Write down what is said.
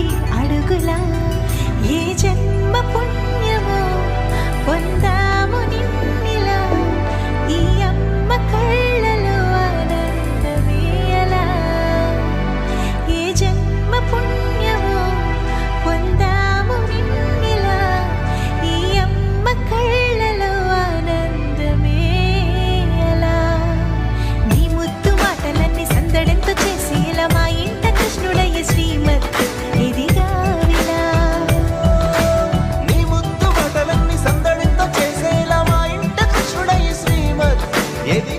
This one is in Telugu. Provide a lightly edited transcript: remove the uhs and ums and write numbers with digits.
తొలి అడుగులా ఏ జన్మ పుణ్యమో పొందాము నిన్నిలా ఈ అమ్మ కళ్ళలో ఆనందమేలా ఏ జన్మ పుణ్యమో పొందాము నిన్నిలా ఈ అమ్మ కళ్ళలో ఆనందమేలా నీ ముద్దు మాటలన్నీ సందడెంతో చేసేలా మా ఇంట కృష్ణుడయ్య శ్రీమత్ ఇదిగావిలా నీ ముద్దు మాటలన్నీ సందడితో చేసేలా మా ఇంట కృష్ణుడయ్య శ్రీమత్ ఎది